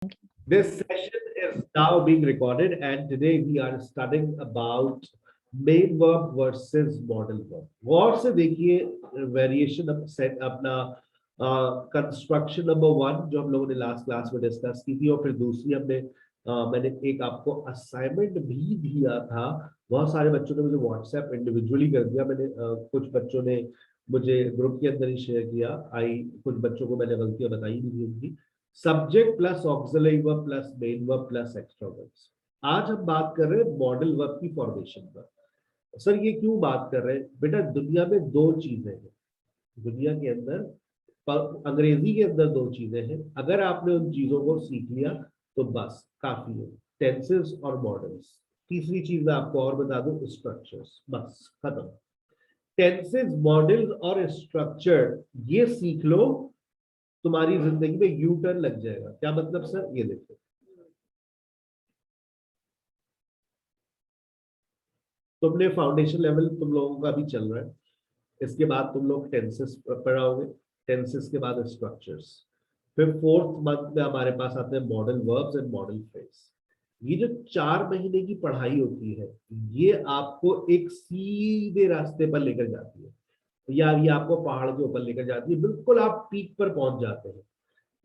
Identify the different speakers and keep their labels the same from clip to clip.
Speaker 1: This session is now being recorded, and today we are studying about main verb versus model verb. गौर से देखिए variation अब set अपना construction number 1 जो हम लोगों ने लास्ट क्लास में डिस्कस की थी, और फिर दूसरी मैंने एक आपको असाइनमेंट भी दिया था। बहुत सारे बच्चों ने मुझे व्हाट्सएप इंडिविजुअली कर दिया। कुछ बच्चों ने मुझे ग्रुप के अंदर ही शेयर किया। कुछ बच्चों को मैंने गलतियां बताई नहीं उनकी। Subject plus auxiliary verb plus main verb plus extra verbs. आज हम बात कर रहे हैं मॉडल वर्ब की फॉर्मेशन पर। सर ये क्यों बात कर रहे हैं बेटा? दुनिया में दो चीजें हैं, दुनिया के अंदर अंग्रेजी के अंदर दो चीजें हैं। अगर आपने उन चीजों को सीख लिया तो बस काफी है, टेंसेस और मॉडल्स। तीसरी चीज मैं आपको और बता दूं, स्ट्रक्चर्स। बस खत्म। टेंसेस, मॉडल्स और स्ट्रक्चर ये सीख लो, तुम्हारी जिंदगी में यू टर्न लग जाएगा। क्या मतलब सर? ये देखो, तुमने फाउंडेशन लेवल तुम लोगों का भी चल रहा है, इसके बाद तुम लोग टेंसेस पढ़ाओगे, टेंसेस के बाद स्ट्रक्चर्स, फिर फोर्थ मंथ में हमारे पास आते हैं modal verbs and model phrase. ये जो 4 महीने की पढ़ाई होती है, ये आपको एक सीधे रास्ते पर लेकर जाती है, या ये आपको पहाड़ के ऊपर लेकर जाती है। बिल्कुल आप पीक पर पहुंच जाते हैं,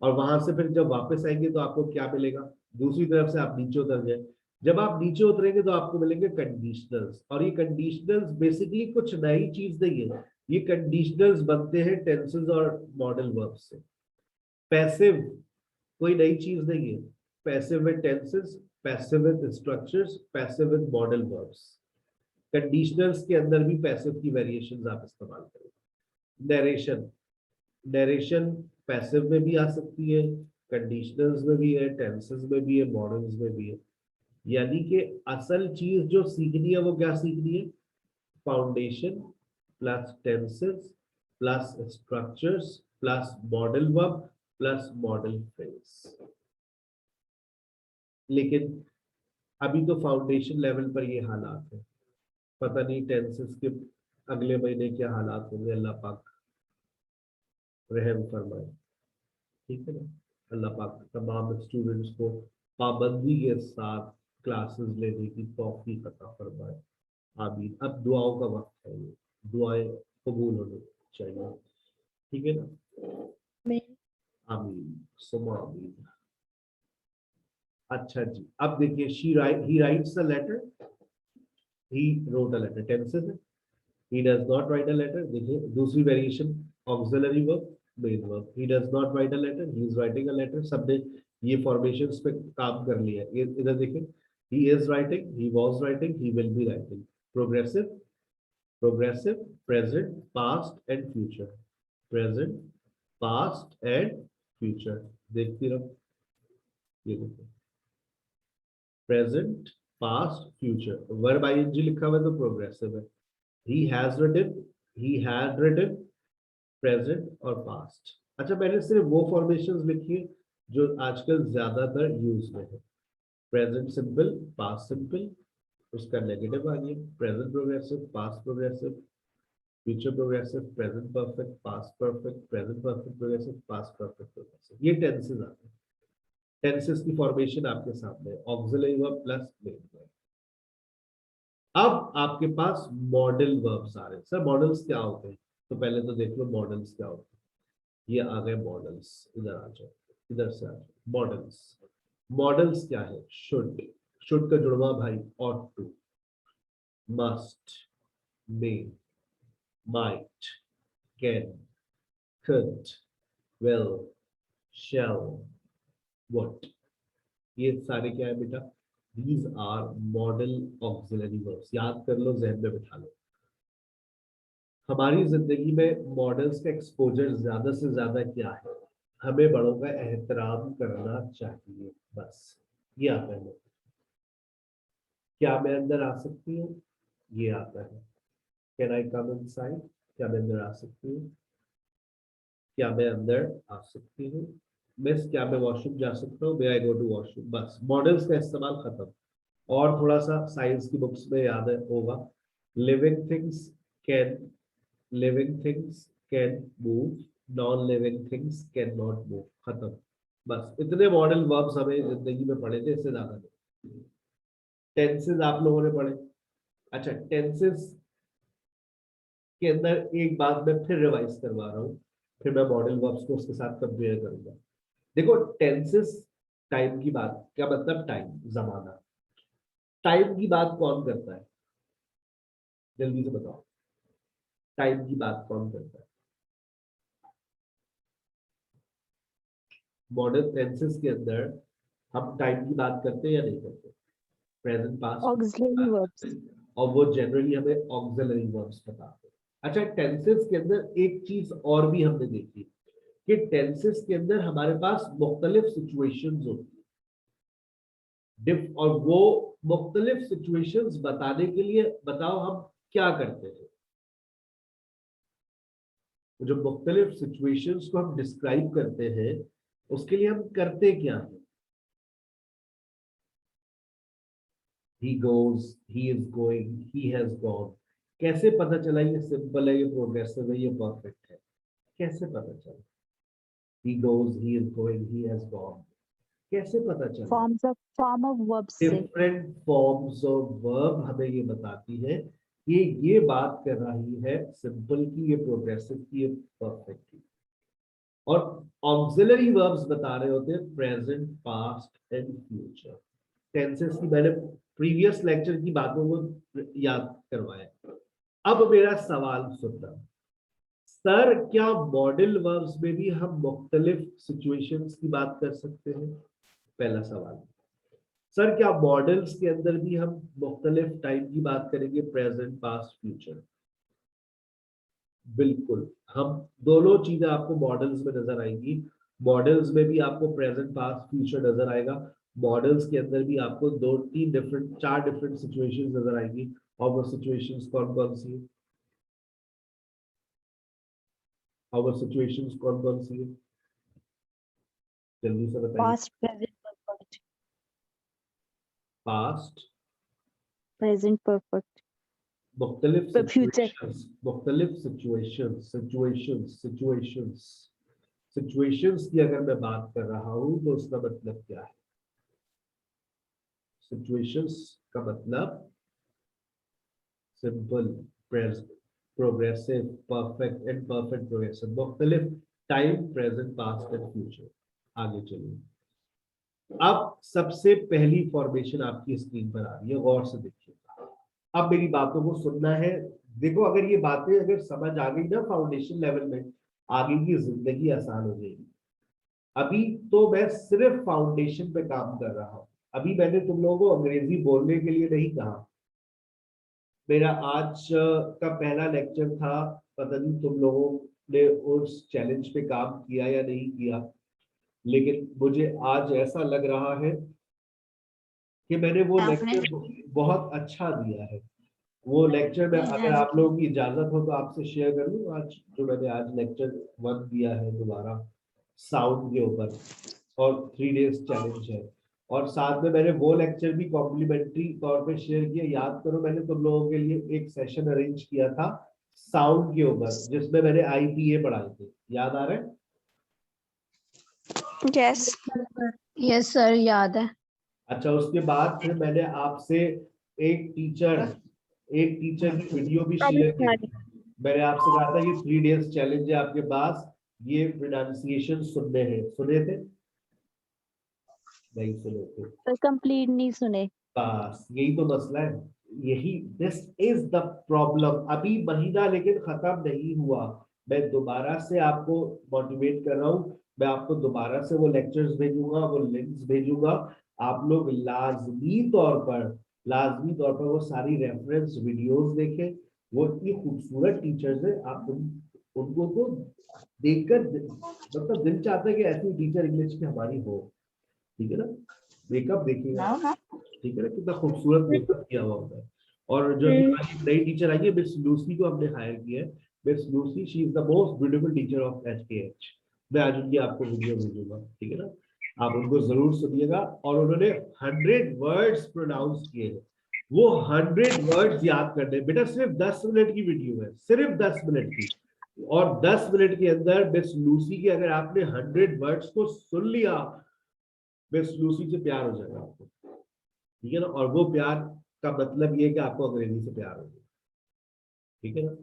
Speaker 1: और वहां से फिर जब वापस आएंगे तो आपको क्या मिलेगा? दूसरी तरफ से आप नीचे उतर जाए। जब आप नीचे उतरेंगे तो आपको मिलेंगे कंडीशनल्स, और ये कंडीशनल्स बेसिकली कुछ नई चीज नहीं है। ये कंडीशनल्स बनते हैं टेंसेस और मॉडल वर्ब से। पैसिव कोई नई चीज नहीं है। Passive with tenses, passive with structures, passive with modal verbs. Conditionals के अंदर भी पैसिव की वेरिएशंस आप इस्तेमाल करेंगे। नरेशन, नरेशन पैसिव में भी आ सकती है, कंडीशनल्स में भी है, टेंसेस में भी है, मॉडल्स में भी है। यानी कि असल चीज जो सीखनी है वो क्या सीखनी है? Foundation plus tenses plus structures plus model verb plus model phrase. लेकिन अभी तो फाउंडेशन लेवल पर ये हालात है, पता नहीं टेंसेस के अगले महीने क्या हालात होंगे। अल्लाह पाक रहम फरमाए, ठीक है ना। अल्लाह पाक तमाम स्टूडेंट्स को पाबंदी के साथ क्लासेस लेने की तौफीक अता फरमाए। आमीन। अब दुआओं का वक्त है, ये दुआएं कबूल होने चाहिए, ठीक है ना। आमीन सुमा आमीन। अच्छा जी, अब देखिए, he writes a letter, he wrote a letter, tenses है। He does not write a letter. देखिए दूसरी variation, auxiliary verb main verb. He does not write a letter, he is writing a letter। सबने ये formations पे काम कर लिया। ये इधर देखिए, he is writing, he was writing, he will be writing। Progressive, progressive, present, past and future, present, past and future. देखती रहो, ये देखो, present, past, future. Verb I N G लिखा हुआ है तो प्रोग्रेसिव है। He has written, he had written, present और past। अच्छा, मैंने सिर्फ वो फॉर्मेशंस लिखी है जो आजकल ज्यादातर यूज में है। प्रेजेंट सिंपल, पास्ट सिंपल, उसका नेगेटिव आ गया। Present progressive, past progressive, future progressive, present perfect, past perfect, present perfect progressive, past perfect progressive. ये टेंसेस आते हैं। टेंसेस की फॉर्मेशन आपके सामने है, auxiliary verb plus main verb. अब आपके पास मॉडल वर्ब्स आ रहे हैं। सर मॉडल्स क्या होते हैं? तो पहले तो देख लो मॉडल्स क्या होते हैं। ये आ गए मॉडल्स, इधर आ जाओ, इधर से आ जाओ। मॉडल्स, मॉडल्स क्या है? शुड, शुड का जुड़वा भाई ought to, must, may, might, can, could, will, shall, would। ये सारे क्या है बेटा? These are modal auxiliary verbs. याद कर लो, जहन में बिठा लो। हमारी जिंदगी में मॉडल्स का एक्सपोजर ज्यादा से ज्यादा क्या है? हमें बड़ों का एहतराम करना चाहिए, बस ये आता है। क्या मैं अंदर आ सकती हूँ? ये आता है। Can I come inside? क्या मैं अंदर आ सकती हूँ? क्या मैं अंदर आ सकती हूँ? मिस, क्या मैं वॉशरूम जा सकता हूँ? मे आई गो टू वॉशरूम? बस मॉडल्स का इस्तेमाल खत्म। और थोड़ा सा साइंस की बुक्स में याद है होगा, living things can, living things can move, non living things cannot move। खत्म। बस इतने मॉडल वर्ब्स हमें जिंदगी में पढ़े थे, इससे ज्यादा नहीं। टेंसेस आप लोगों ने पढ़े। अच्छा, टेंसेस के अंदर एक बात मैं फिर रिवाइज करवा रहा हूँ, फिर मैं मॉडल वर्ब्स को उसके साथ कंपेयर करूंगा। देखो, टेंसेस टाइम की बात, क्या मतलब टाइम, जमाना। टाइम की बात कौन करता है, जल्दी से बताओ, टाइम की बात कौन करता है? मॉडल टेंसेस के अंदर हम टाइम की बात करते हैं या नहीं करते? Present,
Speaker 2: auxiliary verbs.
Speaker 1: पास्ट, और वो जनरली हमें ऑक्सिलरी वर्ब्स बताते हैं। अच्छा, टेंसेस के अंदर एक चीज और भी हमने देखी कि टेंसेस के अंदर हमारे पास मुख्तलिफ सिचुएशंस होती है, और वो मुख्तलिफ सिचुएशंस बताने के लिए बताओ हम क्या करते हैं? जो मुख्तलिफ सिचुएशंस को हम डिस्क्राइब करते हैं, उसके लिए हम करते क्या हैं? he goes, he is going, he has gone। कैसे पता चला ये सिंपल है, ये प्रोग्रेसिव है, ये परफेक्ट है? कैसे पता चला? he goes, he is going, he has gone, कैसे पता चला?
Speaker 2: फॉर्म ऑफ वर्ब्स से।
Speaker 1: डिफरेंट फॉर्म्स ऑफ वर्ब हमें ये बताती है कि ये बात कर रही है सिंपल की, ये प्रोग्रेसिव की, ये परफेक्ट की। और ऑक्सिलरी वर्ब्स बता रहे होते हैं present, past and future. Tenses की मैंने प्रीवियस लेक्चर की बातों को याद करवाया। अब मेरा सवाल सुनना, सर क्या मॉडल वर्ब्स में भी हम मुख्तलिफ सिचुएशंस की बात कर सकते हैं? पहला सवाल। सर क्या मॉडल्स के अंदर भी हम मुख्तलिफ टाइम की बात करेंगे, प्रेजेंट, पास्ट, फ्यूचर? बिल्कुल, हम दोनों चीजें आपको मॉडल्स में नजर आएंगी। मॉडल्स में भी आपको प्रेजेंट, पास्ट, फ्यूचर नजर आएगा। मॉडल्स के अंदर भी आपको दो तीन डिफरेंट, चार डिफरेंट सिचुएशंस नजर आएंगी। और वो सिचुएशंस कौन कौन सी है? और वो सिचुएशंस कौन कौन सी है? जल्दी से बताइए।
Speaker 2: Past, present, perfect.
Speaker 1: Past,
Speaker 2: present, perfect.
Speaker 1: मुख्तलिफ
Speaker 2: फ्यूचर।
Speaker 1: सिचुएशंस, मुख्तलिफ सिचुएशंस, सिचुएशंस, सिचुएशंस, सिचुएशंस की अगर मैं बात कर रहा हूं तो उसका मतलब क्या है? सिचुएशंस का मतलब simple, progressive, perfect and perfect progressive, मुख्तलिफ time, present, past and future. आगे चलिए। अब सबसे पहली फॉर्मेशन आपकी स्क्रीन पर आ रही है, गौर से देखिए। अब मेरी बातों को सुनना है। देखो, अगर ये बातें अगर समझ आ गई ना फाउंडेशन लेवल में, आगे की जिंदगी आसान हो जाएगी। अभी तो मैं सिर्फ फाउंडेशन पे काम कर रहा हूं। अभी मैंने तुम लोगों को अंग्रेजी बोलने के लिए नहीं कहा। मेरा आज का पहला लेक्चर था, पता नहीं तुम लोगों ने उस चैलेंज पे काम किया या नहीं किया, लेकिन मुझे आज ऐसा लग रहा है कि मैंने वो लेक्चर बहुत अच्छा दिया है। वो लेक्चर में अगर आप लोगों की इजाजत हो तो आपसे शेयर कर लूँ। आज जो मैंने आज लेक्चर 1 दिया है दोबारा साउंड के ऊपर, और 3 डेज चैलेंज है, और साथ में मैंने वो लेक्चर भी कॉम्प्लीमेंट्री तौर पे शेयर किया। याद करो, मैंने तुम लोगों के लिए एक सेशन अरेंज किया था साउंड के ऊपर, जिसमें मैंने IPA पढ़ाए थे। याद आ रहा है?
Speaker 2: यस। यस सर, याद है।
Speaker 1: अच्छा, उसके बाद फिर मैंने आपसे एक टीचर एक टीचर की वीडियो भी शेयर की थी। मैंने आपसे कहा था ये 3 डेज चैलेंज है आपके पास, ये प्रोनाउंसिएशन सुनने हैं। सुने थे? नहीं सुने थे?
Speaker 2: सर कंप्लीट नहीं सुने।
Speaker 1: बस यही तो मसला है। यही, दिस इज द प्रॉब्लम। अभी महीना लेकिन खत्म नहीं हुआ। मैं दोबारा से आपको मोटिवेट कर रहा हूँ। मैं आपको दोबारा से वो लेक्चर्स भेजूंगा, वो लिंक्स भेजूंगा। आप लोग लाजमी तौर पर वो सारी रेफरेंस वीडियोस देखें। वो इतनी खूबसूरत टीचर्स है, आप उनको तो देखकर मतलब दिल चाहता है कि ऐसी टीचर इंग्लिश की हमारी हो। ठीक है ना? मेकअप देखिएगा, ठीक है ना, कितना खूबसूरत मेकअप किया हुआ होता है। और जो अभी हमारी नई टीचर आई है मिस लूसी को हमने हायर किया है। Miss Lucy, she is the most beautiful teacher of HKH। मैं आज उनकी आपको वीडियो भेजूंगा, ठीक है ना? आप उनको जरूर सुनिएगा। और उन्होंने 100 वर्ड्स प्रोनाउंस किए हैं। वो 100 वर्ड्स याद करने, बेटा सिर्फ 10 मिनट की वीडियो है, सिर्फ 10 मिनट की। और 10 मिनट के अंदर मिस लूसी के अगर आपने 100 वर्ड्स को सुन लिया, मिस लूसी से प्यार हो जाएगा आपको, ठीक है ना। और वो प्यार का मतलब ये है कि आपको अंग्रेजी से प्यार हो गया, ठीक है ना।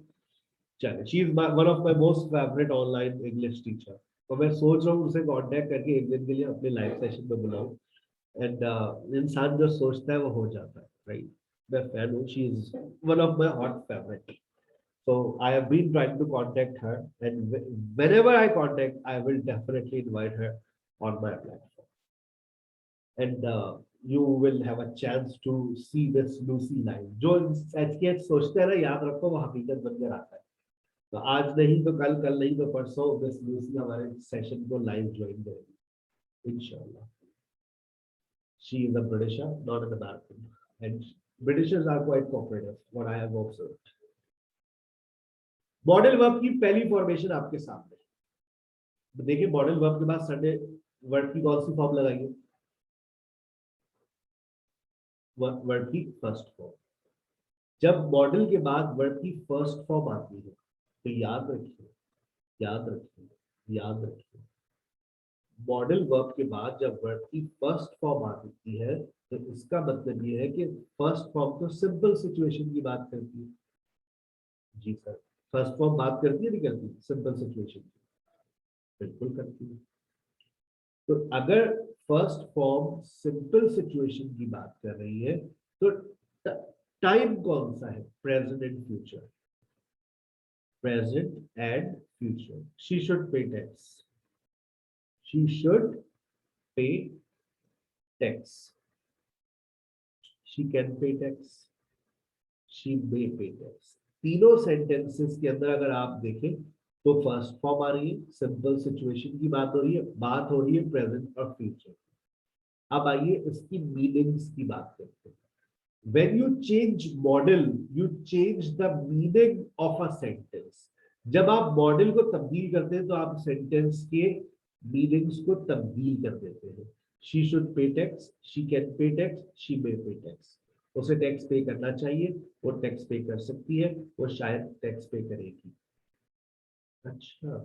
Speaker 1: चलिए, she is one of my most favourite online English teacher. तो मैं सोच रहा हूँ उसे कांटेक्ट करके एक दिन के लिए अपने लाइव सेशन में बुलाऊं। एंड इंसान जो सोचता है वो हो जाता है, राइट। मैं फैन हूँ, she is one of my hot favourite. So I have been trying to contact her, and whenever I contact, I will definitely invite her on my platform, and you will have a chance to see this Lucy live. जो SKH सोचते हैं ना, याद रखो वो हकीकत बनकर आता है। तो आज नहीं तो कल, कल नहीं तो परसों मिस लूसी हमारे सेशन को लाइव ज्वाइन करेगी इंशाल्लाह। She is a Britisher, not an American, and Britishers are quite cooperative, what I have observed. Modal verb की पहली फॉर्मेशन आपके सामने देखिए। मॉडल वर्ब के बाद संडे वर्ड की कौन सी फॉर्म लगाइए? वर्ड की फर्स्ट फॉर्म। जब मॉडल के बाद वर्ड की फर्स्ट फॉर्म आती है तो याद रखिए, याद रखिए, याद रखिए, मॉडल वर्ब के बाद जब वर्ड की फर्स्ट फॉर्म आती है तो इसका मतलब ये है कि फर्स्ट फॉर्म तो सिंपल सिचुएशन की बात करती है। जी सर, फर्स्ट फॉर्म बात करती है नहीं करती सिंपल सिचुएशन की? बिल्कुल करती है। तो अगर फर्स्ट फॉर्म सिंपल सिचुएशन की बात कर रही है तो टाइम कौन सा है? Present and future, present and future. She should pay tax, she should pay tax, she can pay tax, she may पे टैक्स। तीनों सेंटेंसेस के अंदर अगर आप देखें तो फर्स्ट फॉर्म आ रही है, सिंपल सिचुएशन की बात हो रही है, बात हो रही है प्रेजेंट और फ्यूचर। अब आइए इसकी मीनिंग्स की बात करते हैं। When you change model, you change the meaning of a sentence. जब आप मॉडल को तब्दील करते हैं तो आप सेंटेंस के मीनिंग्स को तब्दील कर देते हैं। She should pay tax, she can pay tax, she may pay tax. उसे टैक्स पे करना चाहिए, वो टैक्स पे कर सकती है, वो शायद टैक्स पे करेगी। अच्छा,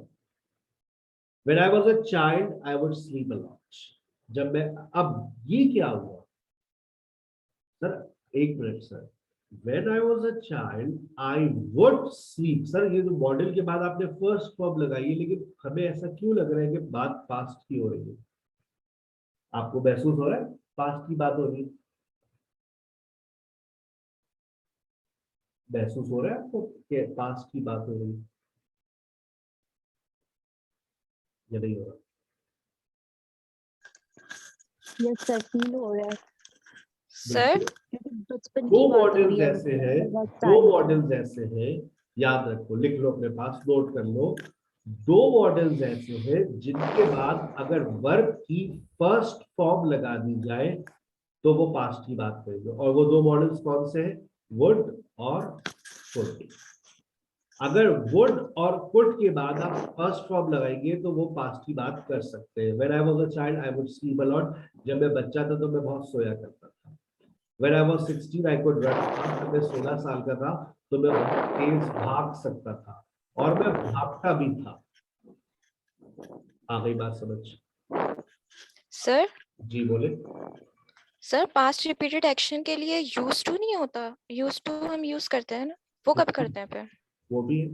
Speaker 1: When I was a child, I would sleep a lot. जब मैं, अब ये क्या हुआ सर? एक minute sir. When I was a child, I would sleep. Sir ये तो मॉडल के बाद आपने फर्स्ट फॉर्म लगाई है, लेकिन हमें ऐसा क्यों लग रहा है कि बात पास्ट की हो रही है? आपको महसूस हो रहा है पास्ट की बात हो रही है? महसूस हो रहा है आपको कि पास्ट की बात हो रही है या नहीं हो रहा?
Speaker 2: यस सर, फील हो रहा है
Speaker 3: सर।
Speaker 2: बचपन
Speaker 1: दो
Speaker 2: की बात हो
Speaker 1: मॉडल्स
Speaker 2: रही है।
Speaker 1: ऐसे हैं,
Speaker 2: बहुत
Speaker 1: दो
Speaker 2: time
Speaker 1: मॉडल्स ऐसे हैं, याद रखो, लिख लो अपने पास, नोट कर लो। दो मॉडल्स ऐसे हैं जिनके बाद अगर वर्ब की फर्स्ट फॉर्म लगा दी जाए तो वो पास्ट की बात करेंगे। और वो दो मॉडल्स कौन से हैं? वुड और कुड। अगर वुड और कुड के बाद आप फर्स्ट फॉर्म लगाएंगे तो वो पास्ट की बात कर सकते हैं। When I was a child, I would sleep a lot. जब मैं बच्चा था तो मैं बहुत सोया करता था। When I was 16, I could run fast. जब मैं 16 साल का था तो मैं बहुत तेज भाग सकता था और मैं भागता भी था। आ गई बात समझ?
Speaker 3: सर।
Speaker 1: जी बोले।
Speaker 3: सर, पास्ट रिपीटेड एक्शन के लिए यूज्ड टू नहीं होता? यूज्ड टू हम यूज करते हैं ना, वो कब करते हैं फिर?
Speaker 1: वो भी है।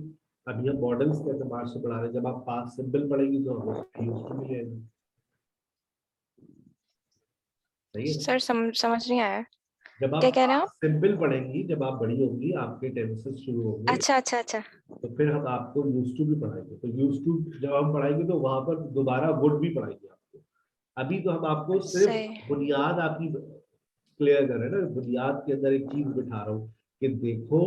Speaker 1: अभी हम मॉडल्स के एतबार से पढ़ा रहे हैं। जब आप पास्ट सिंपल पढ़ेंगी तो हम यूज टू भी आएंगे। सही है ना?
Speaker 3: सर समझ नहीं आया,
Speaker 1: जब
Speaker 3: क्या
Speaker 1: आप
Speaker 3: कह रहे हैं आप?
Speaker 1: सिंपल पढ़ेंगी, जब आप बड़ी होंगी, आपके टेंसेस शुरू होंगे,
Speaker 3: अच्छा अच्छा अच्छा।
Speaker 1: तो फिर हम आपको यूज टू भी पढ़ाएंगे। तो यूज टू जब हम पढ़ाएंगे तो वहां पर दोबारा वुड भी पढ़ाएंगे आपको। अभी तो हम आपको सिर्फ
Speaker 3: सही।
Speaker 1: बुनियाद आपकी क्लियर कर रहे हैं ना, बुनियाद के अंदर एक चीज बिठा रहा हूँ कि देखो,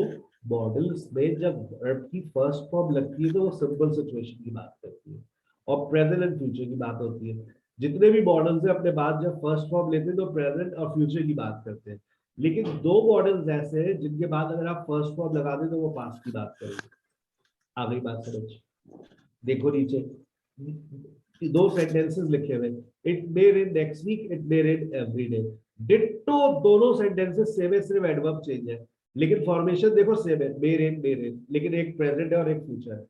Speaker 1: मॉडल्स में जब वर्ब की फर्स्ट फॉर्म लगती है तो वो सिंपल सिचुएशन की बात करती है और प्रेजेंट एंड फ्यूचर की बात होती है। जितने भी मॉडल्स हैं अपने बाद जब फर्स्ट फॉर्म लेते हैं तो प्रेजेंट और फ्यूचर की बात करते हैं। लेकिन दो मॉडल्स ऐसे हैं जिनके बाद अगर आप फर्स्ट फॉर्म लगा दें तो वो पास्ट की बात करेंगे। आ गई बात समझ? देखो नीचे दो सेंटेंसेस लिखे हुए, it may rain next week, it may rain every day. Ditto दोनों सेंटेंसेस सेम है, सिर्फ एडवर्ब चेंज है, लेकिन फॉर्मेशन देखो सेम है, मे रेन, लेकिन एक प्रेजेंट है और एक फ्यूचर है।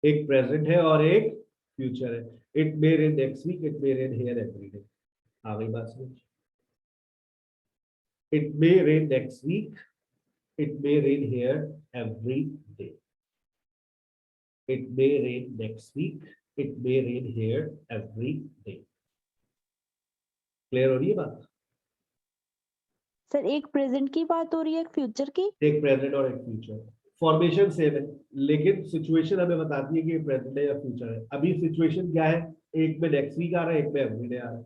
Speaker 1: एक प्रेजेंट है और एक फ्यूचर है. It may rain next week, it may rain here every day. आ गई बात समझ? It may rain next week, it may rain here every day. It may rain next week, it may rain here every day. Clear हो रही है बात?
Speaker 2: Sir एक present की बात हो रही है, एक फ्यूचर की.
Speaker 1: एक प्रेजेंट और एक फ्यूचर. फॉर्मेशन सेम है, लेकिन सिचुएशन हमें बताती है कि ये प्रेजेंट है या फ्यूचर है. अभी सिचुएशन क्या है? एक में नेक्स्ट वीक आ रहा है, एक में एवरी डे आ रहा है.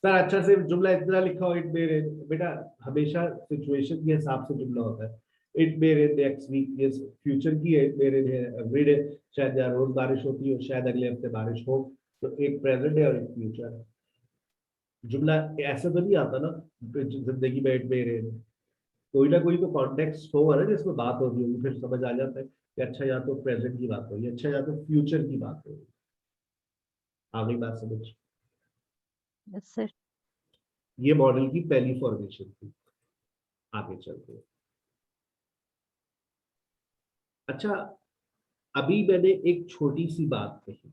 Speaker 1: सर अच्छा से जुमला इतना लिखा हो, इट मे रेन. बेटा हमेशा सिचुएशन के हिसाब से जुमला होता है. It may rain next week, ये फ्यूचर की है. It may rain every day, शायद यहाँ रोज बारिश होती हो, शायद अगले हफ्ते बारिश हो. तो एक प्रेजेंट है और एक फ्यूचर है. जुमला ऐसा तो नहीं आता ना जिंदगी में इट मे रेन. कोई ना कोई तो कॉन्टेक्स्ट होगा ना जिसमें बात हो रही होगी, फिर समझ आ जाता है कि अच्छा या तो प्रेजेंट की बात हो रही है, अच्छा या तो फ्यूचर की बात हो रही है. आगे बात समझ?
Speaker 2: Yes sir.
Speaker 1: ये मॉडल की पहली फॉर्मेशन थी. आगे चलते हैं. अच्छा, अभी मैंने एक छोटी सी बात कही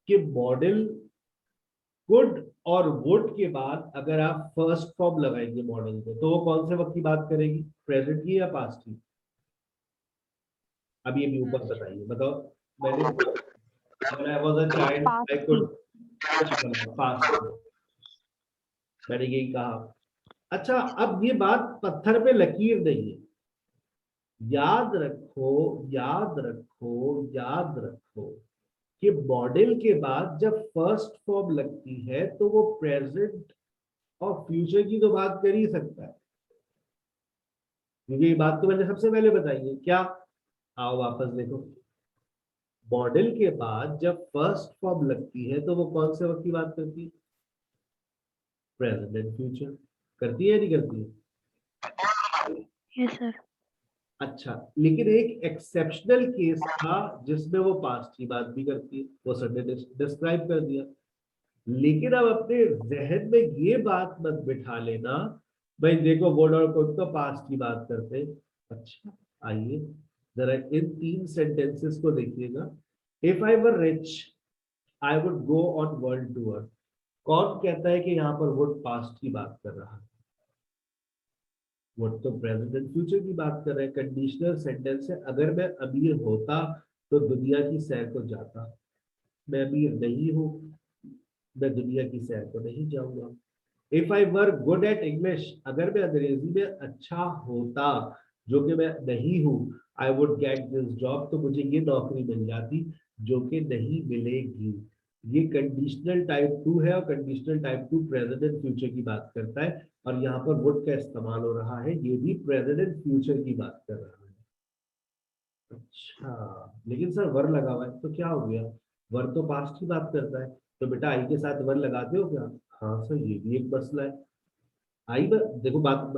Speaker 1: कि मॉडल कुड और वुड के बाद अगर आप फर्स्ट फॉर्म लगाएंगे मॉडल में, तो वो कौन से वक्त की बात करेगी? प्रेजेंट की या पास्ट की? अब ये भी ऊपर बताइए, बताओ. मैंने when I was a child I could past. मैंने यही कहा. अच्छा, अब ये बात पत्थर पे लकीर नहीं है. याद रखो, याद रखो, याद रखो कि मॉडल के बाद जब फर्स्ट फॉर्म लगती है तो वो प्रेजेंट और फ्यूचर की तो बात कर ही सकता है, क्योंकि ये बात तो मैंने सबसे पहले बताई है. क्या? आओ वापस देखो. मॉडल के बाद जब फर्स्ट फॉर्म लगती है तो वो कौन से वक्त की बात करती है? Present and future. करती है या नहीं करती है?
Speaker 2: Yes sir.
Speaker 1: अच्छा, लेकिन एक एक्सेप्शनल केस था जिसमें वो पास्ट की बात भी करती है, वो सर ने डिस्क्राइब कर दिया. लेकिन अब अपने जहन में ये बात मत बिठा लेना भाई देखो वुड और कुड तो पास्ट की बात करते. अच्छा, आइए जरा इन तीन सेंटेंसेस को देखिएगा. If I were rich I would go on world tour. कौन कहता है कि यहाँ पर वुड पास्ट की बात कर रहा है? वुड तो प्रेजेंट एंड फ्यूचर की बात कर रहे हैं. कंडीशनल सेंटेंस है. अगर मैं अमीर होता तो दुनिया की सैर को जाता. मैं अमीर नहीं हूं, मैं दुनिया की सैर को नहीं जाऊंगा. If I were good at English, अगर मैं अंग्रेजी में अच्छा होता, जो कि मैं नहीं हूं, I would get this job, तो मुझे ये नौकरी मिल जाती, जो कि नहीं मिलेगी. ये कंडीशनल टाइप 2 है और conditional type 2 present and future की बात करता है. और यहाँ पर वुड का इस्तेमाल हो रहा है, ये भी प्रेजेंट एंड फ्यूचर की बात कर रहा है. अच्छा, लेकिन सर वर लगा हुआ है तो क्या हो गया? वर तो पास्ट की बात करता है, तो बेटा आई के साथ वर लगाते हो क्या? हाँ सर, ये भी एक मसला है. देखो बात,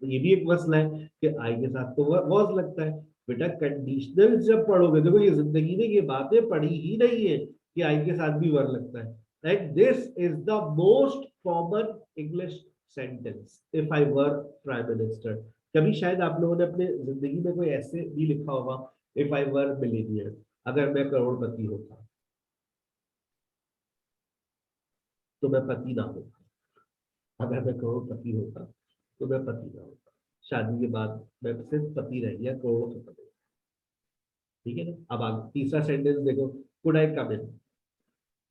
Speaker 1: ये भी एक मसला है कि आई के साथ तो वॉज लगता है. बेटा कंडीशनल जब पढ़ोगे, देखो ये जिंदगी में ये बातें पढ़ी ही नहीं है कि आई के साथ भी वर लगता है. And this is the most common English sentence, if I were prime minister. कभी शायद आप लोगों ने अपने जिंदगी में कोई ऐसे भी लिखा होगा, इफ आई वर मिलीनियर, अगर मैं करोड़पति होता तो मैं पति ना होता. अगर मैं करोड़पति होता तो मैं पति ना होता. शादी के बाद मैं सिर्फ पति रह गया, करोड़ों के पति. ठीक है ना? अब आगे तीसरा सेंटेंस देखो. Could I come in.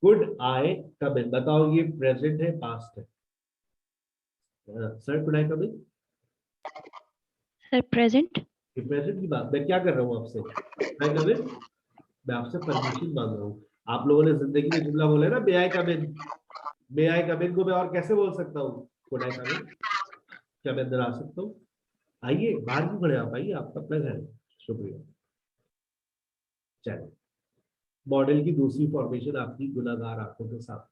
Speaker 1: Could I कम इन, बताओ ये प्रेजेंट है पास्ट है? Sir could I come in,
Speaker 2: sir present.
Speaker 1: ये प्रेजेंट की बात. मैं क्या कर रहा हूँ आपसे? कुड आई कम इन, मैं आपसे परमिशन मांग रहा हूँ. आप लोगों ने जिंदगी में जुमला बोला है ना, मे आई कम इन. मे आई कम इन को मैं और कैसे बोल सकता हूँ? कुड आई कम इन. क्या मैं अंदर आ सकता हूँ? आइए, बाहर क्यों खड़े आप? आइए, आपका अपना घर है. शुक्रिया. चलिए, मॉडल की दूसरी फॉर्मेशन आपकी गुनाहगार आंखों के साथ.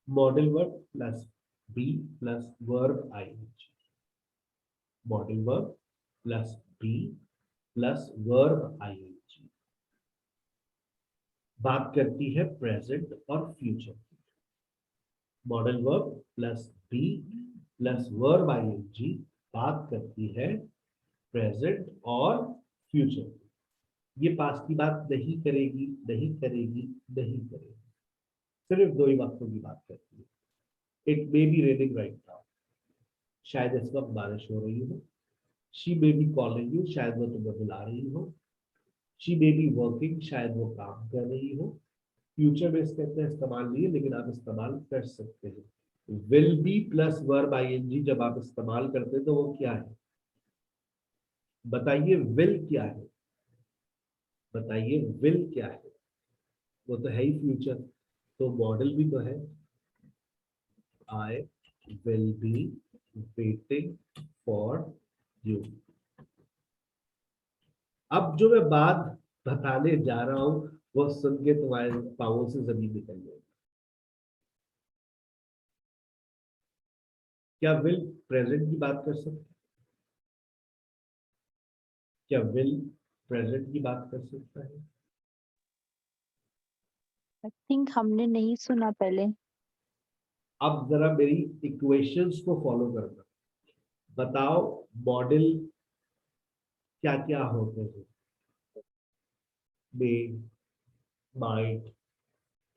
Speaker 1: Modal verb plus be plus verb I N G. Modal verb plus be plus verb I N G बात करती है प्रेजेंट और फ्यूचर की. Modal verb plus be plus verb I N G बात करती है प्रेजेंट और फ्यूचर की. ये पास्ट की बात नहीं करेगी, नहीं करेगी, नहीं करेगी, सिर्फ दो ही वक्तों की बात करती है। It may be raining right now, शायद इस वक्त बारिश हो रही हो। She may be calling you, शायद वो तुम्हें बुला रही हो। शी मे बी वर्किंग, शायद वो काम कर रही हो। फ्यूचर में इसका इतना इस्तेमाल नहीं है, लेकिन आप इस्तेमाल कर सकते हैं। Will be plus verb I N G जब आप इस्तेमाल करते हैं तो वो क्या है? बताइए विल क्या है? बताइए विल क्या है? वो तो है ही फ्यूचर, तो मॉडल भी तो है। I will be waiting for you. अब जो मैं बात बताने जा रहा हूं वो सुन के तुम्हारे पांवों से जमीन निकल जाएगी। क्या विल प्रेजेंट की बात कर सकते? क्या विल प्रेजेंट की बात कर सकता है?
Speaker 2: आई थिंक हमने नहीं सुना पहले।
Speaker 1: अब जरा मेरी इक्वेशंस को फॉलो करना। बताओ मॉडल क्या क्या होते हैं? May, might,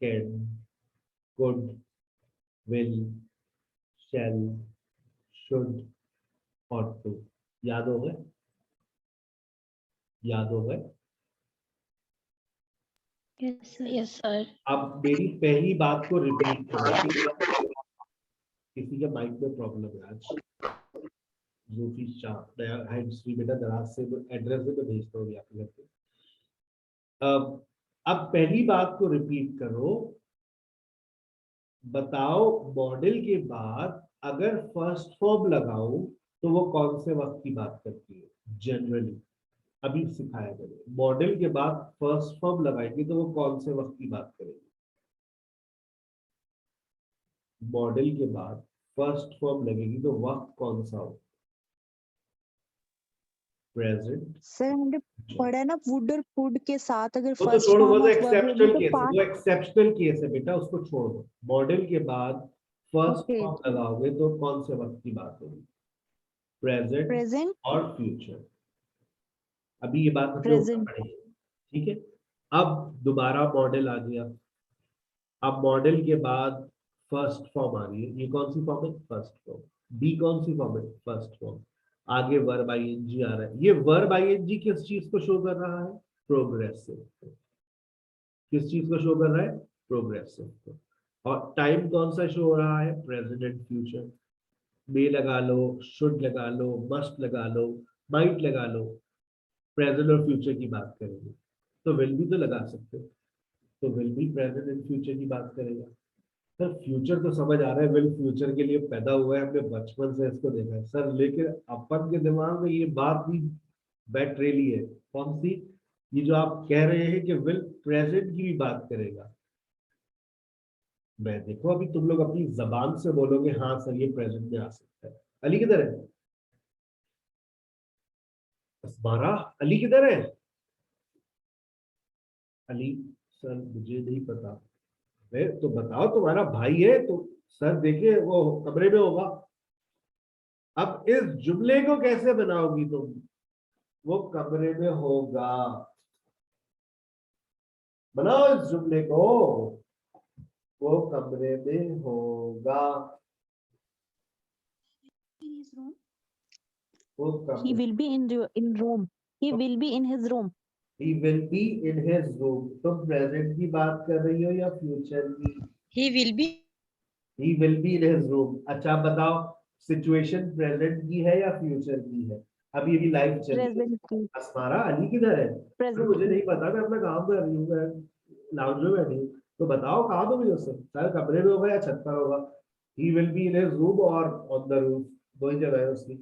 Speaker 1: can, could, will, shall, should और टू। याद हो गए? याद हो गए?
Speaker 3: Yes sir.
Speaker 1: अब मेरी पहली बात को रिपीट करो। किसी के माइक में प्रॉब्लम है आज। जूफी शाह नया है हिस्ट्री बेटा, दराज से एड्रेस में तो भेजता हूँ आपके घर पे। अब पहली बात को रिपीट करो। बताओ मॉडल के बाद अगर फर्स्ट फॉर्म लगाऊं तो वो कौन से वक्त की बात करती है जनरली? अभी सिखाया मैंने, मॉडल के बाद फर्स्ट फॉर्म लगाएंगे तो वो कौन से वक्त की बात करेगी? मॉडल के बाद फर्स्ट फॉर्म लगेगी तो वक्त कौन सा हो? प्रेजेंट।
Speaker 2: सर हमने पढ़ा है ना, वुड और कुड के साथ अगर
Speaker 1: वो तो
Speaker 2: फर्स्ट
Speaker 1: छोड़ो, वो
Speaker 2: फॉर्म
Speaker 1: तो
Speaker 2: ऑफ वर्ब होगी
Speaker 1: एक्सेप्शनल
Speaker 2: तो
Speaker 1: केस है,
Speaker 2: पास्ट।
Speaker 1: वो एक्सेप्शनल केस है बेटा, उसको छोड़ दो। मॉडल के बाद फर्स्ट
Speaker 2: ओके,
Speaker 1: फॉर्म लगाओगे तो कौन से वक्त की बात होगी? Present
Speaker 2: present.
Speaker 1: और फ्यूचर। अभी ये बात हमने ऊपर
Speaker 2: प्रेजेंट।
Speaker 1: पढ़ी है, ठीक है। अब दोबारा मॉडल आ गया। अब मॉडल के बाद फर्स्ट फॉर्म आ रही है, ये कौन सी फॉर्म है? First form. बी कौन सी फॉर्म है? First form. आगे वर्ब आईएनजी आ रहा है। ये वर्ब आईएनजी किस चीज को शो कर रहा है? प्रोग्रेसिव। किस चीज को शो कर रहा है? प्रोग्रेसिव को। और टाइम कौन सा शो हो रहा है? Present and future. मे लगा लो, शुड लगा लो, मस्ट लगा लो, माइट लगा लो। प्रेजेंट और फ्यूचर की बात करेंगे तो विल भी तो लगा सकते हो, तो विल भी प्रेजेंट एंड फ्यूचर की बात करेगा। सर फ्यूचर तो समझ आ रहा है, विल फ्यूचर के लिए पैदा हुआ है, हमने बचपन से इसको देखा है सर, लेकिन अपन के दिमाग में ये बात भी बैठ रही है। कौन सी? ये जो आप कह रहे हैं कि विल प्रेजेंट की भी बात करेगा। मैं देखो अभी तुम लोग अपनी जबान से बोलोगे हाँ सर ये प्रेजेंट में आ सकता है। अली किधर है? अस्मारा, अली किधर है? अली सर मुझे नहीं पता। मैं तो बताओ, तुम्हारा भाई है तो सर देखिए वो कमरे में होगा। अब इस जुमले को कैसे बनाओगी तुम? वो कमरे में होगा, बनाओ इस जुमले को। वो कमरे में होगा। वो
Speaker 2: He
Speaker 1: कमरे,
Speaker 2: will be in room. He will be in his room.
Speaker 1: he will be in his room। तुम प्रेजेंट की बात कर रही हो या फ्यूचर की?
Speaker 3: He will be.
Speaker 1: he will be in his room। अच्छा आप बताओ सिचुएशन प्रेजेंट की है या फ्यूचर की है? अभी अभी लाइव चल रही है।
Speaker 2: Present की।
Speaker 1: अस्मारा, अली किधर है? सर
Speaker 2: Present
Speaker 1: मुझे
Speaker 2: की।
Speaker 1: नहीं पता, मैं अपना काम कर रही हूँ, मैं लाउंज में बैठी हूँ। तो बताओ कहाँ पे मुझे उससे, शायद कमरे में होगा या छत पर होगा। he will be in his room और on the roof, दो ही जगह है उसकी।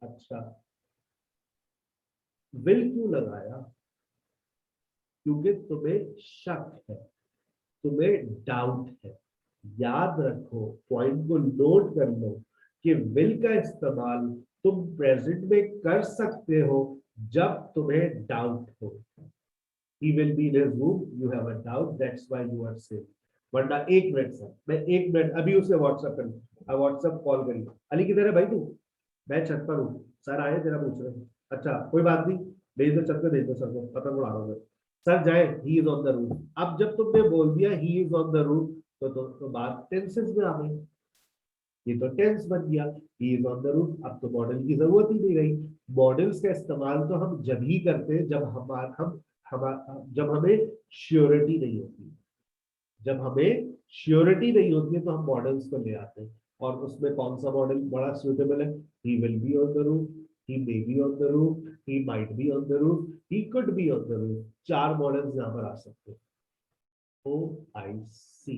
Speaker 1: अच्छा, will क्यों लगाया? क्योंकि तुम्हें शक है, तुम्हें डाउट है। याद रखो, पॉइंट को नोट कर लो कि विल का इस्तेमाल तुम प्रेजेंट में कर सकते हो जब तुम्हें डाउट हो। He will be in his room, you have a doubt, that's why you are safe। वरना एक मिनट सर, मैं एक मिनट अभी उसे व्हाट्सएप कर, व्हाट्सएप कॉल करिए। अली किधर है भाई तू? मैं छत पर हूँ, सर आए तेरा पूछ रहे हैं। अच्छा कोई बात नहीं, भेज दो, चक्कर भेज दो सर को, पतंग उड़ा रहा हूँ मैं। सर जाए, he is on the roof. अब जब तुमने बोल दिया he is on the roof, तो बात टेंसेस में आ गई। ये तो टेंस बन गया, he is on the roof. अब तो मॉडल की जरूरत ही नहीं रही। मॉडल्स का इस्तेमाल तो हम जब ही करते हैं जब जब हमें श्योरिटी नहीं होती। जब हमें श्योरिटी नहीं होती है तो हम मॉडल्स को ले आते हैं। और उसमें कौन सा मॉडल बड़ा सुटेबल है? He will be on the roof, he may be on the roof, he might be on the roof, he could be on the roof। 4 models यहां पर आ सकते हैं। OIC।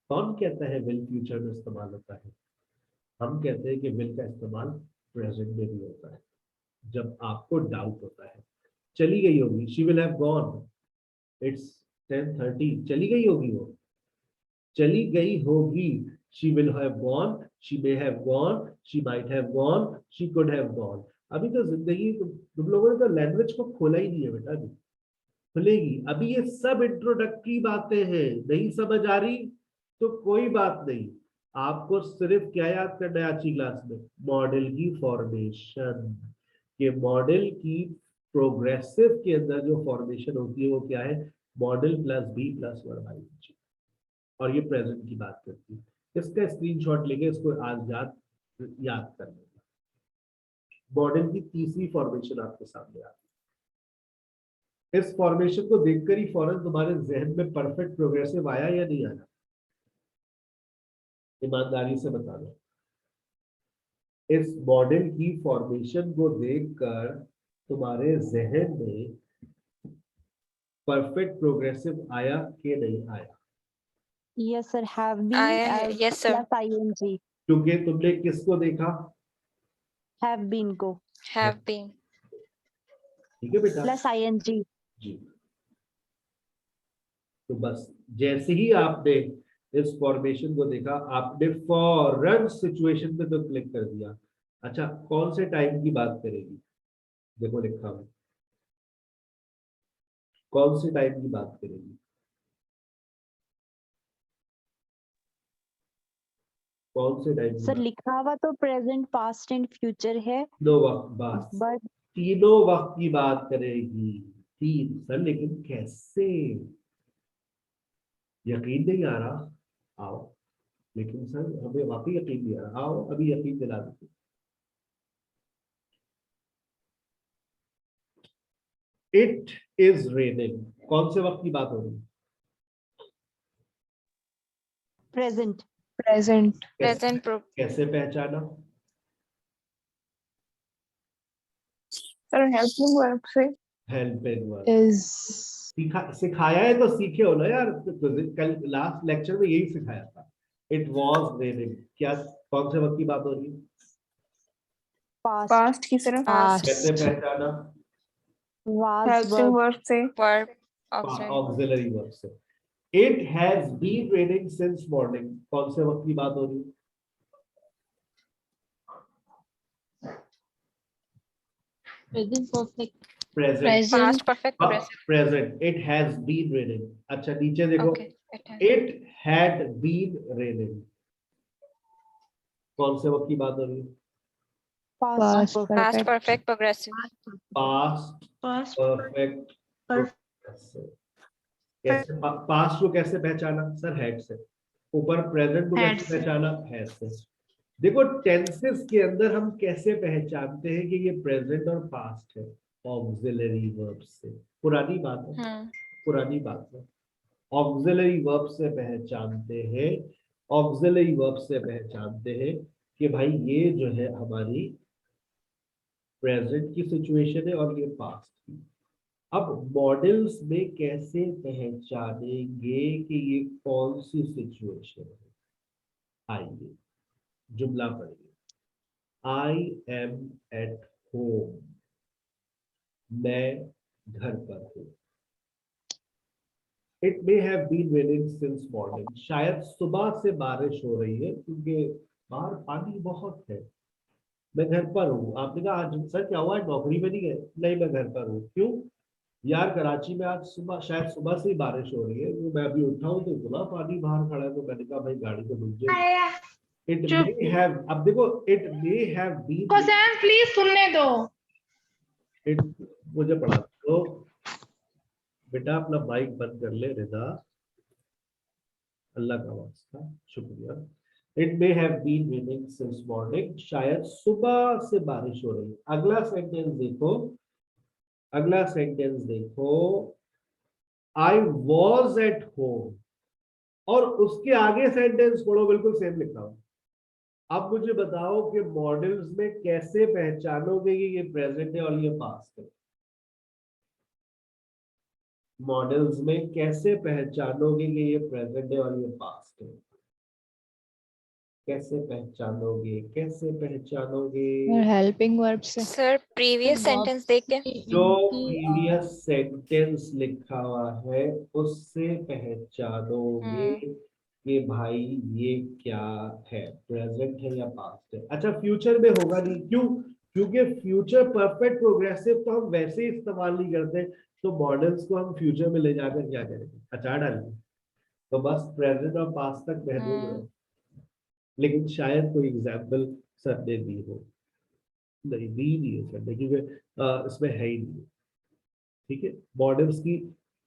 Speaker 1: कौन कहता है विल फ्यूचर में इस्तेमाल होता है? हम कहते हैं कि विल का इस्तेमाल प्रेजेंट में भी होता है, जब आपको डाउट होता है। चली गई होगी, she will have gone, it's 10:30, चली गई होगी वो, चली गई होगी। She will have gone, she may have gone, she might have gone, she could have gone। अभी तो जिंदगी तुम लोगों ने तो लैंग्वेज को खोला ही नहीं है बेटा, अभी खुलेगी। अभी ये सब इंट्रोडक्टरी बातें हैं, नहीं समझ आ रही तो कोई बात नहीं। आपको सिर्फ क्या याद करना है आज की क्लास में? मॉडल की फॉर्मेशन। ये मॉडल की प्रोग्रेसिव के अंदर जो फॉर्मेशन होती है वो क्या है? Modal plus be plus verb I N G. और ये प्रेजेंट की बात करती है। इसका स्क्रीनशॉट लेके इसको आज याद कर लेंगे। मॉडल की तीसरी फॉर्मेशन आपके सामने आती है। इस फॉर्मेशन को देखकर ही फौरन तुम्हारे जहन में परफेक्ट प्रोग्रेसिव आया या नहीं आया? ईमानदारी से बता दो। इस मॉडल की फॉर्मेशन को देखकर तुम्हारे जहन में परफेक्ट प्रोग्रेसिव आया कि नहीं आया?
Speaker 2: Yes sir, have been
Speaker 3: आया है,
Speaker 2: as
Speaker 3: yes sir,
Speaker 2: plus ing,
Speaker 1: क्योंकि तुमने किसको देखा?
Speaker 2: have been को
Speaker 3: have been,
Speaker 1: ठीक है बेटा
Speaker 2: plus ing।
Speaker 1: जी। तो बस जैसे ही आपने इस फॉर्मेशन को देखा, आपने फॉरन सिचुएशन पे तो क्लिक कर दिया। अच्छा कौन से टाइम की बात करेगी? देखो लिखा हूं, कौन से टाइम की बात करेगी? कौन से टाइम की
Speaker 2: सर
Speaker 1: बात?
Speaker 2: लिखा हुआ तो प्रेजेंट पास्ट एंड फ्यूचर है,
Speaker 1: दो वक्त बात,
Speaker 2: बट
Speaker 1: तीनों वक्त की बात करेगी। तीन सर, लेकिन कैसे? यकीन नहीं आ रहा? आओ। लेकिन सर हमें वाकई यकीन नहीं आ रहा। आओ अभी यकीन दिला देते। इट इज रेनिंग, कौन से वक्त की बात हो रही है?
Speaker 2: प्रेजेंट
Speaker 4: present,
Speaker 3: present
Speaker 1: कैसे पहचाना?
Speaker 4: sir, helping verb से
Speaker 1: हेल्पिंग वर्ब।
Speaker 4: is
Speaker 1: सिखाया है तो सीखे हो ना यार। कल लास्ट लेक्चर में यही सिखाया था। इट वॉज रेनिंग, क्या कौन से वक्त की बात हो रही है?
Speaker 2: पास्ट
Speaker 4: past की तरफ
Speaker 3: past,
Speaker 1: कैसे पहचाना?
Speaker 2: was
Speaker 4: helping
Speaker 2: verb
Speaker 4: verb से
Speaker 3: verb, auxiliary,
Speaker 1: ऑक्सिलरी वर्ब से। It has been raining since morning, कौन से वक्त की बात हो रही है?
Speaker 2: Present perfect
Speaker 1: present.
Speaker 3: past perfect progressive,
Speaker 1: present. It has been raining. अच्छा नीचे देखो,
Speaker 3: okay, it has,
Speaker 1: it had been raining, कौन से वक्त की बात हो रही है?
Speaker 2: Past
Speaker 4: past
Speaker 3: past
Speaker 4: perfect,
Speaker 3: perfect progressive,
Speaker 1: past
Speaker 4: past
Speaker 1: perfect. कैसे पास्ट को कैसे पहचाना? सर हेड से। ऊपर प्रेजेंट को
Speaker 4: Head
Speaker 1: कैसे
Speaker 4: से।
Speaker 1: पहचाना? हेड से। देखो टेंसेस के अंदर हम कैसे पहचानते हैं कि ये प्रेजेंट और पास्ट है? ऑक्सिलरी वर्ब से। पुरानी बात है, पुरानी बात है। ऑक्सिलरी वर्ब से पहचानते हैं, ऑक्सिलरी वर्ब से पहचानते हैं कि भाई ये जो है हमारी प्रेजेंट की सिचुएशन है और ये पास्ट की। अब मॉडल्स में कैसे पहचानेंगे कि ये कौन सी सिचुएशन है? आइए जुमला पढ़िए। आई एम एट होम, मैं घर पर हूं। It may have been raining since morning, शायद सुबह से बारिश हो रही है क्योंकि बाहर पानी बहुत है। मैं घर पर हूँ। आपने कहा आज सर क्या हुआ, नौकरी में नहीं गए? नहीं मैं घर पर हूँ। क्यों यार? कराची में आज सुबह शायद सुबह से ही बारिश हो रही है। तो मैं अभी उठा हूँ तो इतना पानी बाहर खड़ा है, तो मैंने कहा भाई गाड़ी तो डूब जाएगी। इट
Speaker 5: चुप।
Speaker 1: मे हैव, अब देखो it may have been,
Speaker 5: Hussain please सुनने दो।
Speaker 1: इट, मुझे पढ़ा तो बेटा अपना माइक बंद कर ले रिदा, अल्लाह का वास्ता, शुक्रिया। It may have been raining since morning, शायद सुबह से बारिश हो रही है। अगला सेंटेंस देखो, अगला सेंटेंस देखो, आई वॉज एट होम, और उसके आगे सेंटेंस पढ़ो, बिल्कुल सेम लिखा हो। अब मुझे बताओ कि मॉडल्स में कैसे पहचानोगे कि ये प्रेजेंट है और ये पास्ट है। मॉडल्स में कैसे पहचानोगे कि ये प्रेजेंट है और ये पास्ट है? कैसे पहचानोगे, कैसे पहचानोगे?
Speaker 4: हेल्पिंग वर्ब से।
Speaker 3: सर प्रीवियस सेंटेंस देख के।
Speaker 1: जो प्रीवियस सेंटेंस लिखा हुआ है उससे पहचानोगे कि भाई ये क्या है, प्रेजेंट है या पास्ट है। अच्छा, फ्यूचर में होगा नहीं, क्यों? क्योंकि फ्यूचर परफेक्ट प्रोग्रेसिव तो हम वैसे ही इस्तेमाल नहीं करते, तो मॉडल्स को हम फ्यूचर में ले जाकर क्या करेंगे? अचार डालेंगे, तो बस प्रेजेंट और पास्ट तक महदूद है। लेकिन शायद कोई एग्जाम्पल सर ने दी हो, नहीं दी नहीं है सर ने, क्योंकि इसमें है ही नहीं। ठीक है, मॉडल्स की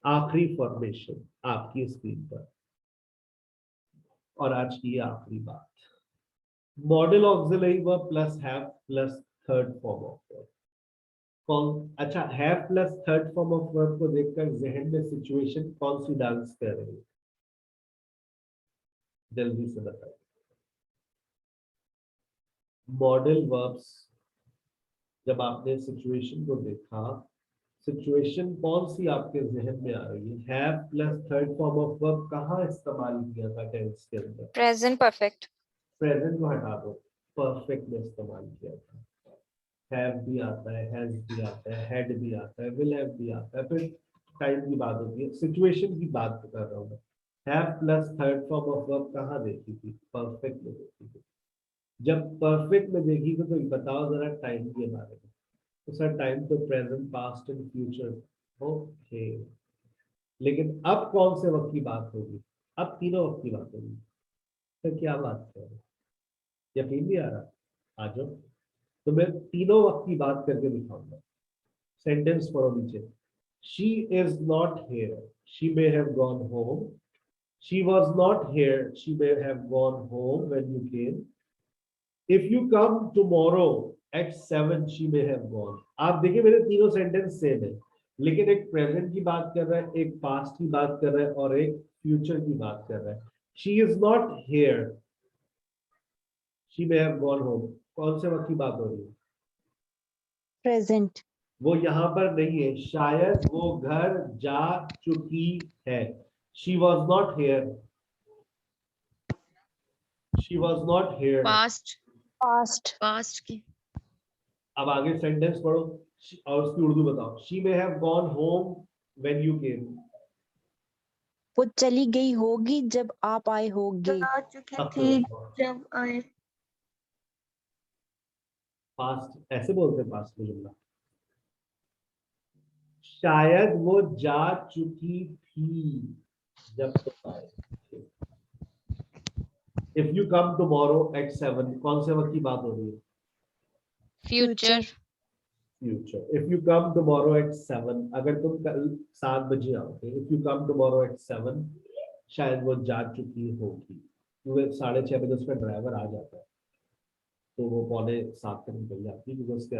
Speaker 1: आखिरी फॉर्मेशन आपकी स्क्रीन पर, और आज की आखिरी बात, model auxiliary verb plus have plus third form of verb. कौन? अच्छा, have plus third form of verb को देखकर जहन में सिचुएशन कौन सी डांस कर रही है? जल्दी से बताइए। मॉडल वर्ब्स, जब आपने सिचुएशन को देखा, सिचुएशन कौन सी आपके जहन में आ रही है? Have plus third form of verb कहाँ इस्तेमाल किया था टेंस के अंदर?
Speaker 3: Present perfect.
Speaker 1: प्रेजेंट को हटा दो, परफेक्ट में इस्तेमाल किया था। हैव भी आता है, हैज भी आता है, हैड भी आता है, विल हैव भी आता है। फिर टाइम की बात होती है, सिचुएशन की बात कर रहा हूँ मैं। Have plus third form of verb कहाँ देखी थी? परफेक्ट में देखी थी। जब परफेक्ट में देखी थी तो बताओ जरा टाइम के बारे में। तो सर टाइम तो present, past and future. Okay, लेकिन अब कौन से वक्त की बात होगी? अब तीनों वक्त की बात होगी। तो क्या बात कर रहे हैं? यकीन नहीं आ रहा? आ जाओ, तो मैं तीनों वक्त की बात करके दिखाऊंगा। सेंटेंस पढ़ो नीचे। She is not here, she may have gone home. She was not here, she may have gone home when you came. If you come tomorrow at 7 she may have gone. आप देखिए मेरे तीनों sentence same है, लेकिन एक present की बात कर रहा है, एक पास्ट की बात कर रहा है, और एक फ्यूचर की बात कर रहा है। She is not here, she may have gone home, कौन से वक्त की बात हो रही है?
Speaker 2: प्रेजेंट।
Speaker 1: वो यहाँ पर नहीं है, शायद वो घर जा चुकी है। She was not here, she was not here.
Speaker 4: Past.
Speaker 2: Past.
Speaker 4: Past की।
Speaker 1: अब आगे सेंटेंस पढ़ो और उसकी उर्दू बताओ। She may have gone home when you came.
Speaker 2: वो चली गई होगी जब आप आए होगे।
Speaker 5: जा चुकी थी जब आए।
Speaker 1: पास्ट ऐसे बोलते हैं, पास्ट में जुमला। शायद वो जा चुकी थी जब तुम आए। If you come tomorrow at 7, कौन से वक्त की बात हो रही है?
Speaker 4: Future.
Speaker 1: Future. If you come tomorrow at 7, अगर तुम कल 7 बजे आओगे, if you come tomorrow at 7, शायद वो जा चुकी होगी, क्योंकि 6:30 बजे उसका ड्राइवर आ जाता है, तो वो 6:45 तक निकल जाती है, क्योंकि उसके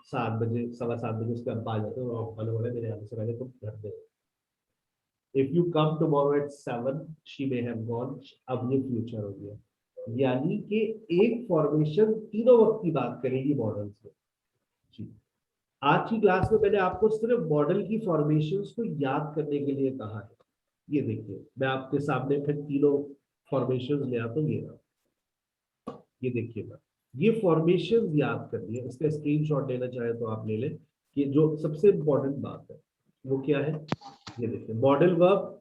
Speaker 1: 7 बजे, 7:15 बजे उसके अब्बा आ जाते हैं और अब्बा ने बोला मेरे आने से पहले तुम घर पे। If you come tomorrow at 7 she may have gone, अब ये फ्यूचर हो गया। यानी कि एक फॉर्मेशन तीनों वक्त की बात करेगी मॉडल्स में। जी, आज की क्लास में मैंने आपको सिर्फ मॉडल की फॉर्मेशंस को याद करने के लिए कहा है। ये देखिए, मैं आपके सामने फिर तीनों फॉर्मेशंस ले आता हूँ। ये देखिएगा, ये फॉर्मेशंस याद कर लिए, इसका स्क्रीनशॉट लेना चाहे तो आप ले लें। कि जो सबसे इंपॉर्टेंट बात है वो क्या है, ये देखिए। Modal verb,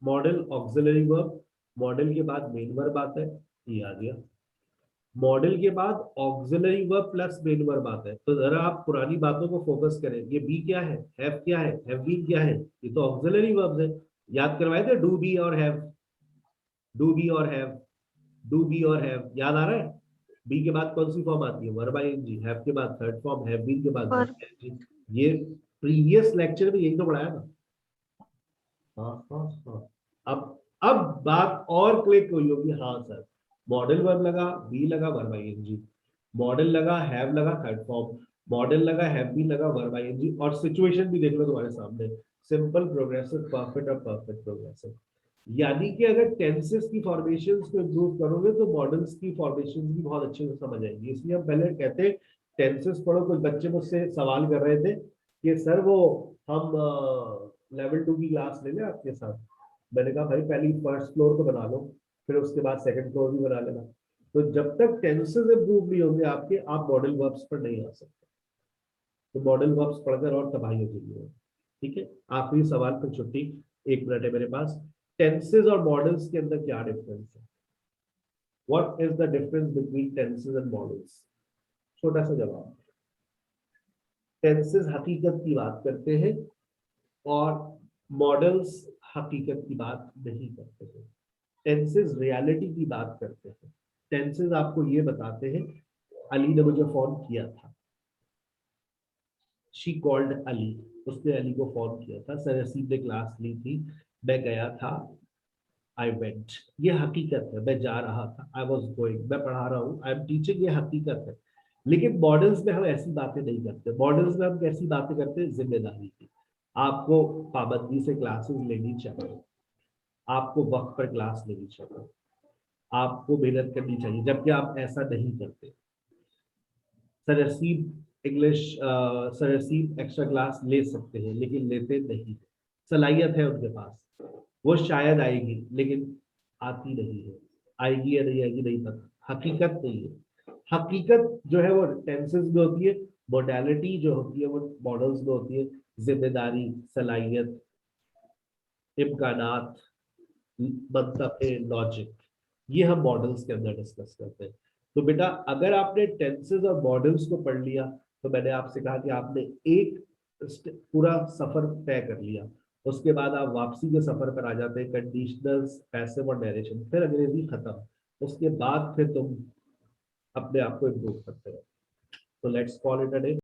Speaker 1: model auxiliary verb, model के बाद मेन वर्ब आता है, ये आ गया। मॉडल के बाद auxiliary verb plus main verb आता है। तो जरा आप पुरानी बातों को फोकस करें। ये बी क्या है, हैव क्या है, हैव बीन क्या है? ये तो ऑक्सिलरी वर्ब्स है। याद करवाए थे डू बी और हैव, डू बी और हैव। डू बी और हैव, याद आ रहा है? बी के बाद कौन सी फॉर्म आती है? Verb ING. हैव के बाद थर्ड फॉर्म, हैव बीन के बाद
Speaker 5: Verb.
Speaker 1: verb ing। ये प्रीवियस लेक्चर में यही तो पढ़ाया ना। हाँ। अब बात और क्लिक हुई होगी। हाँ सर, मॉडल वर्ब लगा, बी लगा, वर्ब आईएनजी, मॉडल लगा, हैव लगा, थर्ड फॉर्म, मॉडल लगा, हैव बीन लगा, वर्ब आईएनजी, और सिचुएशन भी देख लो तुम्हारे सामने, सिंपल, प्रोग्रेसिव, परफेक्ट और परफेक्ट प्रोग्रेसिव। यानी कि अगर टेंसेस की फॉर्मेशंस को इंप्रूव करोगे तो मॉडल्स की फॉर्मेशंस भी बहुत अच्छे से समझ आएंगी। इसलिए हम पहले कहते हैं टेंसेस पढ़ो। कुछ बच्चे मुझसे सवाल कर रहे थे कि सर वो हम लेवल 2 की क्लास ले लें आपके साथ। मैंने कहा भाई पहले फर्स्ट फ्लोर तो बना लो, फिर उसके बाद सेकंड फ्लोर भी बना लेना। तो जब तक टेंसेस इंप्रूव नहीं होंगे आपके, आप मॉडल वर्ब्स पर नहीं आ सकते। तो मॉडल वर्ब्स पढ़कर और तबाही हो जाएगी। ठीक है, आखिरी सवाल पर छुट्टी, 1 मिनट है मेरे पास। टेंसेस और मॉडल्स के अंदर क्या डिफरेंस है? What is the difference between tenses and models? छोटा सा जवाब। टेंसेस हकीकत की बात करते हैं और मॉडल्स हकीकत की बात नहीं करते हैं। टेंसेस रियलिटी की बात करते हैं। टेंसेस आपको ये बताते हैं, अली ने मुझे फोन किया था, शी कॉल्ड अली, उसने अली को फोन किया था। सर रसीद ने क्लास ली थी, मैं गया था, आई वेंट। ये हकीकत है, मैं जा रहा था, आई वॉज गोइंग, मैं पढ़ा रहा हूँ, आई एम टीचिंग, ये हकीकत है। लेकिन मॉडल्स में हम ऐसी बातें नहीं करते। मॉडल्स में हम कैसी बातें करते हैं? जिम्मेदारी की। आपको पाबंदी से क्लासेस लेनी चाहिए, आपको वक्त पर क्लास लेनी चाहिए, आपको मेहनत करनी चाहिए, जबकि आप ऐसा नहीं करते। सर रसीद इंग्लिश, सर रसीद एक्स्ट्रा क्लास ले सकते हैं लेकिन लेते नहीं। सलाहियत है उनके पास, वो शायद आएगी लेकिन आती नहीं है। आएगी या नहीं आएगी नहीं पता, हकीकत नहीं है। हकीकत जो है वो टेंसेस में होती है, मोडालिटी जो होती है वो मॉडल्स में होती है। जिम्मेदारी, सलाहियत, इम्कानात, मंतक़े, लॉजिक, ये हम मॉडल्स के अंदर डिस्कस करते हैं। तो बेटा अगर आपने टेंसेस और मॉडल्स को पढ़ लिया तो मैंने आपसे कहा कि आपने एक पूरा सफर तय कर लिया। उसके बाद आप वापसी के सफर पर आ जाते हैं, कंडीशनल्स, पैसिव और नरेशन, फिर अंग्रेजी खत्म। उसके बाद फिर तुम अपने आप को इम्प्रूव करते हो। तो let's call it a day.